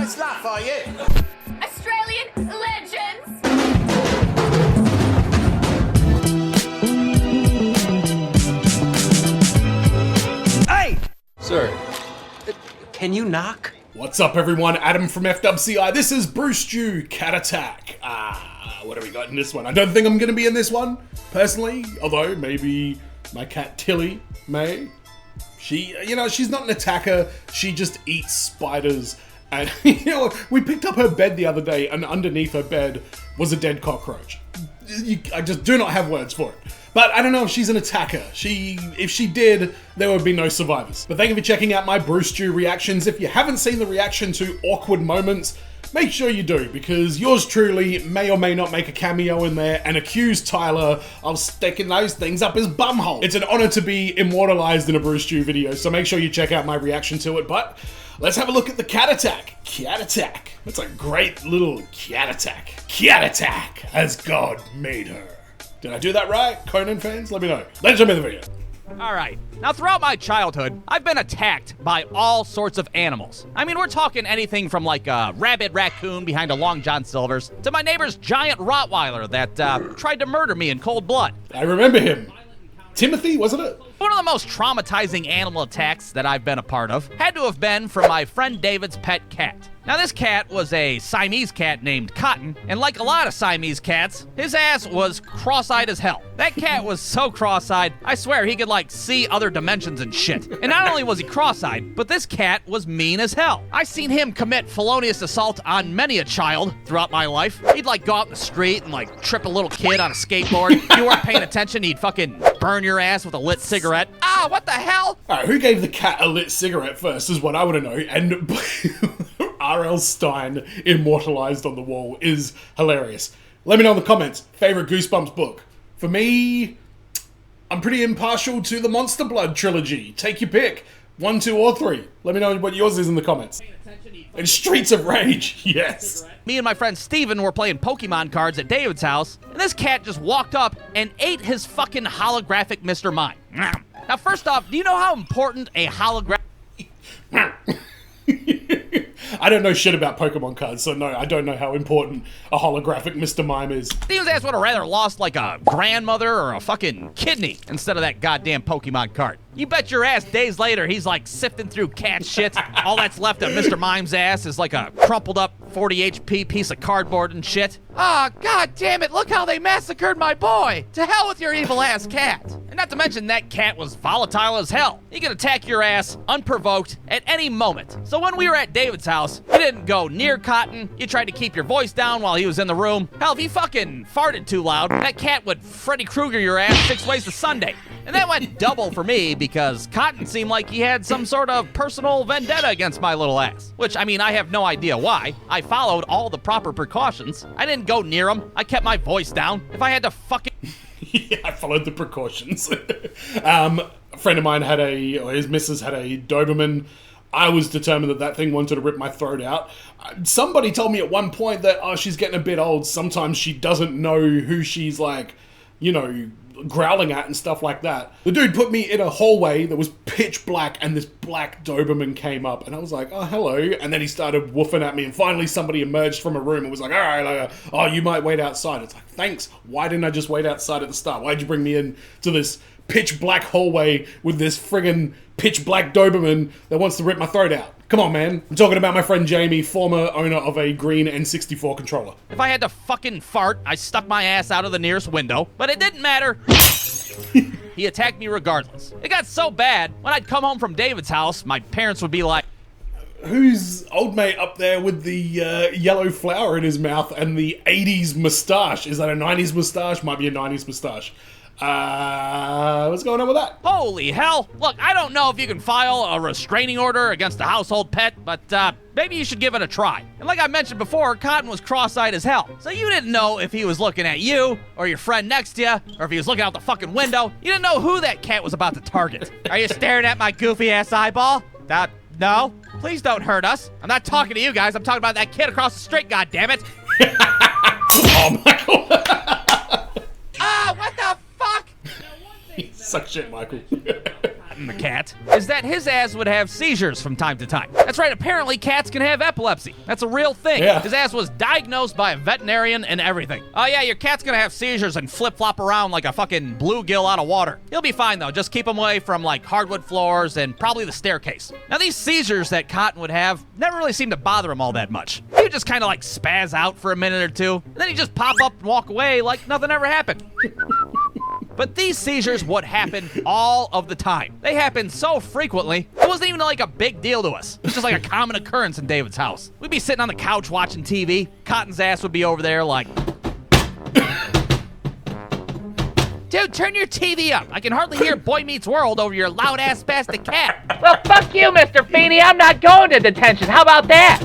nice laugh, are you? Australian legends! Hey! Sir, can you knock? What's up, everyone? Adam from FWCI. This is Brewstew Cat Attack. What have we got in this one? I don't think I'm going to be in this one, personally. Although, maybe my cat Tilly may. She's not an attacker. She just eats spiders. And, we picked up her bed the other day, and underneath her bed was a dead cockroach. I just do not have words for it. But I don't know if she's an attacker. If she did, there would be no survivors. But thank you for checking out my Brewstew reactions. If you haven't seen the reaction to Awkward Moments, make sure you do, because yours truly may or may not make a cameo in there and accuse Tyler of sticking those things up his bumhole. It's an honor to be immortalized in a Brewstew video, so make sure you check out my reaction to it. But let's have a look at the cat attack. Cat attack. That's a great little cat attack. Cat attack, as God made her. Did I do that right? Conan fans, let me know. Let's jump into the video. Alright, now throughout my childhood, I've been attacked by all sorts of animals. I mean, we're talking anything from like a rabid raccoon behind a Long John Silver's to my neighbor's giant Rottweiler that tried to murder me in cold blood. I remember him. Timothy, wasn't it? One of the most traumatizing animal attacks that I've been a part of had to have been from my friend David's pet cat. Now, this cat was a Siamese cat named Cotton, and like a lot of Siamese cats, his ass was cross-eyed as hell. That cat was so cross-eyed, I swear he could, like, see other dimensions and shit. And not only was he cross-eyed, but this cat was mean as hell. I seen him commit felonious assault on many a child throughout my life. He'd, like, go out in the street and, like, trip a little kid on a skateboard. If you weren't paying attention, he'd fucking burn your ass with a lit cigarette. Ah, what the hell? Alright, who gave the cat a lit cigarette first is what I want to know, and R.L. Stein immortalized on the wall is hilarious. Let me know in the comments. Favorite Goosebumps book? For me, I'm pretty impartial to the Monster Blood trilogy. Take your pick. 1, 2, or 3. Let me know what yours is in the comments. And Streets of Rage, yes. Me and my friend Steven were playing Pokemon cards at David's house, and this cat just walked up and ate his fucking holographic Mr. Mime. Now, first off, do you know how important a holographic... I don't know shit about Pokemon cards, so no, I don't know how important a holographic Mr. Mime is. Steven's ass would have rather lost like a grandmother or a fucking kidney instead of that goddamn Pokemon card. You bet your ass days later he's like sifting through cat shit. All that's left of Mr. Mime's ass is like a crumpled up 40 HP piece of cardboard and shit. Ah, god damn it, look how they massacred my boy. To hell with your evil ass cat. And not to mention that cat was volatile as hell. He could attack your ass unprovoked at any moment. So when we were at David's house, you didn't go near Cotton. You tried to keep your voice down while he was in the room. Hell, if he fucking farted too loud, that cat would Freddy Krueger your ass 6 ways to Sunday. And that went double for me because Cotton seemed like he had some sort of personal vendetta against my little ass. Which, I mean, I have no idea why. I followed all the proper precautions. I didn't go near him. I kept my voice down. If I had to fucking... Yeah, I followed the precautions. A friend of mine his missus had a Doberman. I was determined that thing wanted to rip my throat out. Somebody told me at one point that, she's getting a bit old. Sometimes she doesn't know who she's like, growling at and stuff like that. The dude put me in a hallway that was pitch black and this black Doberman came up and I was like, oh, hello. And then he started woofing at me and finally somebody emerged from a room and was like, all right, you might wait outside. It's like, thanks. Why didn't I just wait outside at the start? Why'd you bring me in to this pitch black hallway with this friggin' pitch black Doberman that wants to rip my throat out? Come on, man. I'm talking about my friend Jamie, former owner of a green N64 controller. If I had to fucking fart, I stuck my ass out of the nearest window, but it didn't matter. He attacked me regardless. It got so bad, when I'd come home from David's house, my parents would be like, who's old mate up there with the yellow flower in his mouth and the 80s moustache? Is that a 90s moustache? Might be a 90s moustache. What's going on with that? Holy hell. Look, I don't know if you can file a restraining order against a household pet, but maybe you should give it a try. And like I mentioned before, Cotton was cross-eyed as hell. So you didn't know if he was looking at you, or your friend next to you, or if he was looking out the fucking window. You didn't know who that cat was about to target. Are you staring at my goofy-ass eyeball? No? Please don't hurt us. I'm not talking to you guys. I'm talking about that kid across the street, goddammit. Oh, Michael. What the fuck? Suck shit, Michael. Cotton the cat is that his ass would have seizures from time to time. That's right, apparently cats can have epilepsy. That's a real thing. Yeah. His ass was diagnosed by a veterinarian and everything. Oh yeah, your cat's gonna have seizures and flip-flop around like a fucking bluegill out of water. He'll be fine though, just keep him away from like hardwood floors and probably the staircase. Now these seizures that Cotton would have never really seemed to bother him all that much. He would just kind of like spaz out for a minute or two, and then he'd just pop up and walk away like nothing ever happened. But these seizures would happen all of the time. They happened so frequently, it wasn't even like a big deal to us. It was just like a common occurrence in David's house. We'd be sitting on the couch watching TV. Cotton's ass would be over there like, dude, turn your TV up. I can hardly hear Boy Meets World over your loud-ass spastic cat. Well, fuck you, Mr. Feeney. I'm not going to detention. How about that?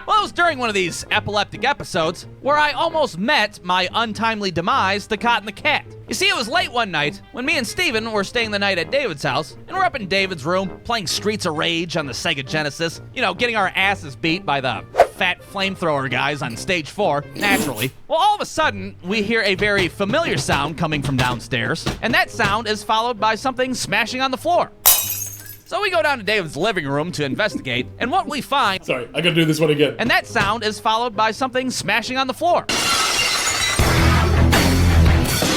Well, it was during one of these epileptic episodes where I almost met my untimely demise to Cotton the cat. You see, it was late one night when me and Steven were staying the night at David's house, and we're up in David's room playing Streets of Rage on the Sega Genesis, you know, getting our asses beat by the fat flamethrower guys on stage 4, naturally. Well, all of a sudden, we hear a very familiar sound coming from downstairs, and that sound is followed by something smashing on the floor. So we go down to David's living room to investigate, and what we find... Sorry, I gotta do this one again. And that sound is followed by something smashing on the floor.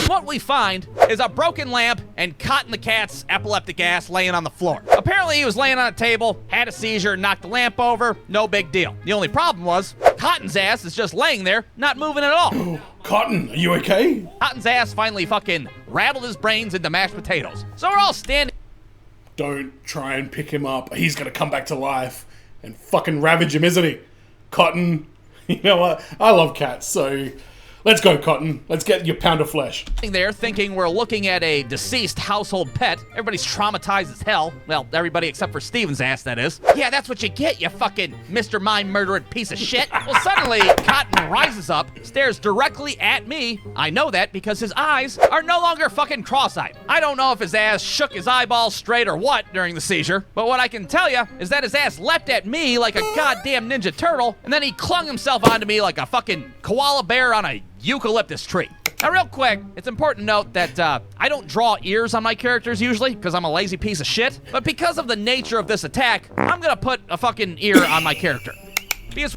What we find is a broken lamp and Cotton the cat's epileptic ass laying on the floor. Apparently he was laying on a table, had a seizure, knocked the lamp over, no big deal. The only problem was, Cotton's ass is just laying there, not moving at all. Cotton, are you okay? Cotton's ass finally fucking rattled his brains into mashed potatoes. So we're all standing... Don't try and pick him up. He's gonna come back to life and fucking ravage him, isn't he? Cotton, you know what? I love cats, so let's go, Cotton. Let's get your pound of flesh. There thinking we're looking at a deceased household pet. Everybody's traumatized as hell. Well, everybody except for Steven's ass, that is. Yeah, that's what you get, you fucking Mr. Mind murdering piece of shit. Well, suddenly, Cotton rises up, stares directly at me. I know that because his eyes are no longer fucking cross-eyed. I don't know if his ass shook his eyeballs straight or what during the seizure, but what I can tell you is that his ass leapt at me like a goddamn Ninja Turtle, and then he clung himself onto me like a fucking koala bear on a eucalyptus tree. Now, real quick, it's important to note that I don't draw ears on my characters usually, because I'm a lazy piece of shit. But because of the nature of this attack, I'm gonna put a fucking ear on my character. Because...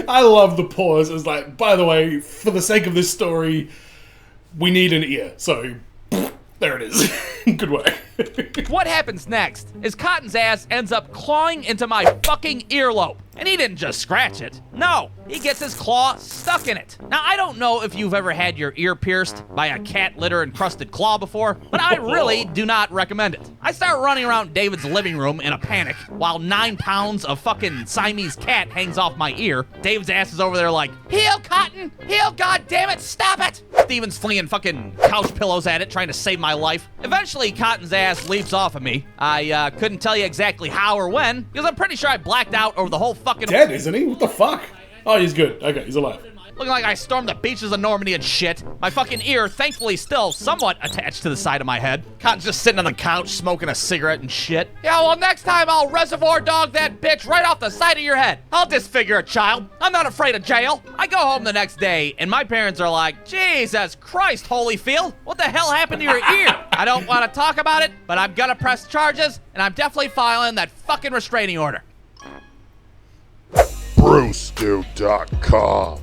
I love the pause. It's like, by the way, for the sake of this story, we need an ear. So, there it is. Good work. What happens next is Cotton's ass ends up clawing into my fucking earlobe. And he didn't just scratch it. No, he gets his claw stuck in it. Now, I don't know if you've ever had your ear pierced by a cat litter encrusted claw before, but I really do not recommend it. I start running around David's living room in a panic while 9 pounds of fucking Siamese cat hangs off my ear. David's ass is over there like, heal, Cotton! Heal, goddammit, stop it! Steven's flinging fucking couch pillows at it, trying to save my life. Eventually, Cotton's ass leaps off of me. I couldn't tell you exactly how or when, because I'm pretty sure I blacked out over the whole fucking... Dead, isn't he? What the fuck? Oh, he's good. Okay, he's alive. Looking like I stormed the beaches of Normandy and shit. My fucking ear, thankfully, still somewhat attached to the side of my head. Cotton's just sitting on the couch, smoking a cigarette and shit. Yeah, well, next time I'll reservoir dog that bitch right off the side of your head. I'll disfigure a child. I'm not afraid of jail. I go home the next day, and my parents are like, Jesus Christ, Holyfield, what the hell happened to your ear? I don't want to talk about it, but I'm gonna press charges, and I'm definitely filing that fucking restraining order. Brewstew.com.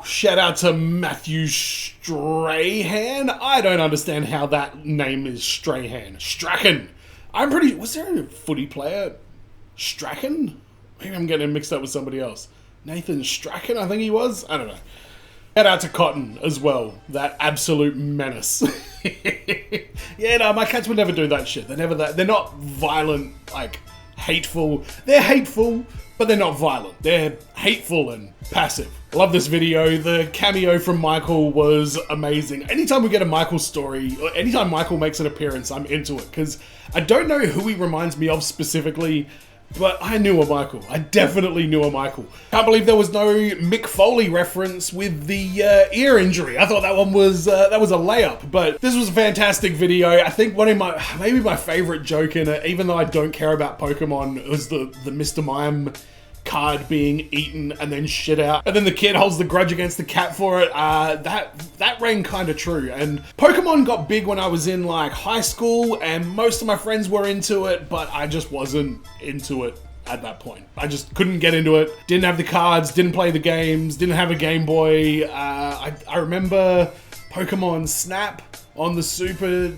Shout out to Matthew Strahan. I don't understand how that name is Strahan. Strachan. I'm pretty... Was there a footy player? Strachan? Maybe I'm getting him mixed up with somebody else. Nathan Strachan, I think he was? I don't know. Shout out to Cotton as well. That absolute menace. Yeah, no, my cats would never do that shit. They're never that... They're not violent, like, hateful. They're hateful, but they're not violent. They're hateful and passive. I love this video. The cameo from Michael was amazing. Anytime we get a Michael story, or anytime Michael makes an appearance, I'm into it. Because I don't know who he reminds me of specifically, but I knew a Michael. I definitely knew a Michael. Can't believe there was no Mick Foley reference with the ear injury. I thought that one was a layup, but this was a fantastic video. I think one of maybe my favorite joke in it, even though I don't care about Pokemon, was the Mr. Mime card being eaten and then shit out, and then the kid holds the grudge against the cat for it. That rang kind of true. And Pokemon got big when I was in like high school, and most of my friends were into it, but I just wasn't into it at that point. I just couldn't get into it. Didn't have the cards, didn't play the games, didn't have a Game Boy. I remember Pokemon Snap on the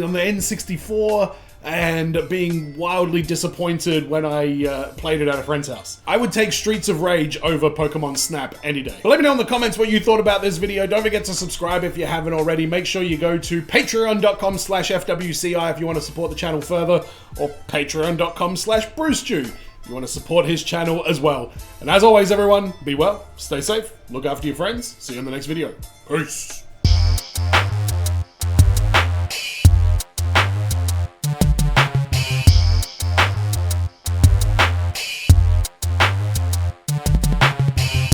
on the N64, and being wildly disappointed when I played it at a friend's house. I would take Streets of Rage over Pokemon Snap any day. But let me know in the comments what you thought about this video. Don't forget to subscribe if you haven't already. Make sure you go to patreon.com/FWCI if you want to support the channel further, or patreon.com/Brewstew if you want to support his channel as well. And as always, everyone, be well, stay safe, look after your friends. See you in the next video. Peace.